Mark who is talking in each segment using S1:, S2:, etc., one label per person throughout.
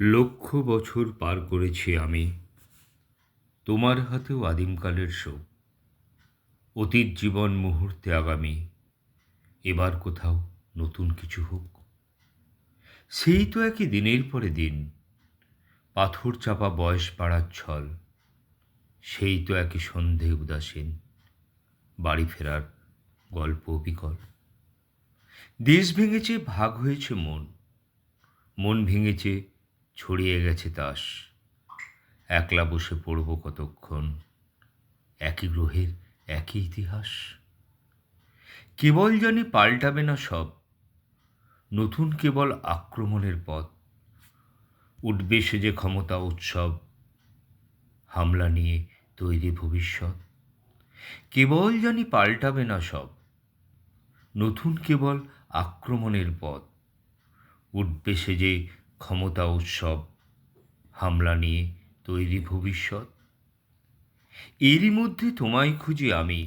S1: লক্ষ বছর পার করেছি আমি, তোমার হাতেও আদিমকালের শোক। অতীত জীবন মুহূর্তে আগামী, এবার কোথাও নতুন কিছু হোক। সেই তো একই দিনের পরে দিন, পাথর চাপা বয়স বাড়ার ছল। সেই তো একই সন্ধে উদাসীন, বাড়ি ফেরার গল্প বিকল। দেশ ভেঙেছে, ভাগ হয়েছে মন, মন ভেঙেছে, ছড়িয়ে গেছে তাস। একলা বসে পড়ব কতক্ষণ, একই গ্রহের একই ইতিহাস। কেবল জানি পাল্টাবে না সব, নতুন কেবল আক্রমণের পথ। উঠবে সে যে ক্ষমতা উৎসব, হামলা নিয়ে তৈরি ভবিষ্যৎ। কেবল জানি পাল্টাবে না সব, নতুন কেবল আক্রমণের পথ। উঠবে সে যে ক্ষমতা উৎসব, হামলা নিয়ে তৈরি ভবিষ্যৎ। এরই মধ্যে তোমায় খুঁজি আমি,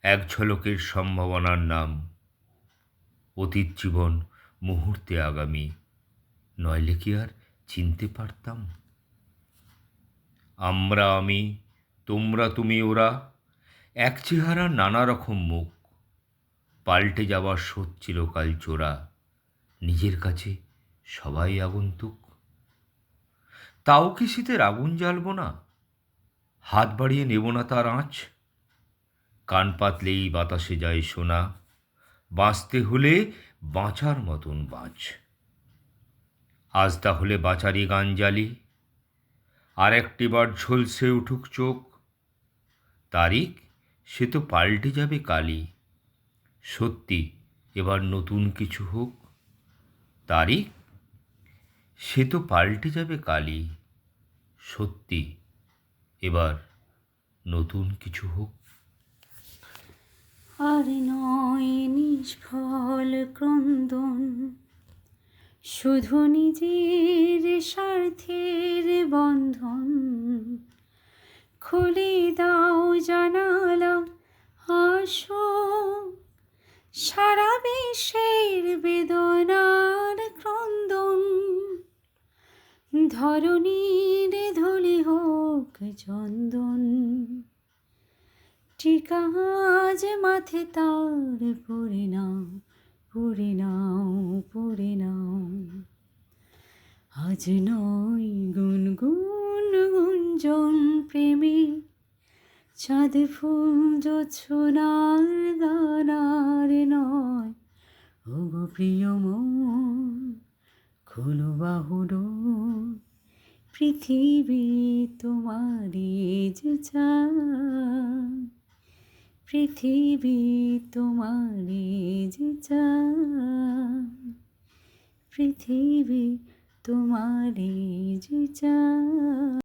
S1: এক ঝলকের সম্ভাবনার নাম। অতীত জীবন মুহূর্তে আগামী, নইলে কি আর চিনতে পারতাম? আমরা আমি, তোমরা তুমি ওরা, এক চেহারা নানা রকম মুখ। পাল্টে যাবার স্রোত চিরকাল চোরা, নিজের কাছে সবাই আগন্তুক। তাও কি শীতের আগুন জ্বালব না, হাত বাড়িয়ে নেব না তার আঁচ। কান পাতলেই বাতাসে যায় শোনা, বাঁচতে হলে বাঁচার মতন বাঁচ। আজ তাহলে বাঁচারই গান জ্বালি, আর একটিবার ঝলসে উঠুক চোখ। তারিখ সে তো পাল্টে যাবে কালই, সত্যি এবার নতুন কিছু হোক। তারিখ সে তো পাল্টে যাবে কালই, সত্যি এবার নতুন কিছু হোক।
S2: আর নয় নিষ্ফল ক্রন্দন, শুধু নিজের স্বার্থের বন্ধন। খুলে দাও জানালা, আসো সারা বিশ্বের বেদনার ক্রন্দন। ধরণীর ধূলি হোক চন্দন, টিকা আজ মাথে তার পরে নাও, পরে নাও, পরে নাও। আজ নয় গুনগুন গুঞ্জন প্রেমে, চাঁদ ফুল জোছনার গানার নয়। ওগো প্রিয় মন, খোলো বাহুডোর, পৃথিবী তোমারই যে চায়। পৃথিবী তোমারই যে চায়, পৃথিবী তোমারই যে চায়।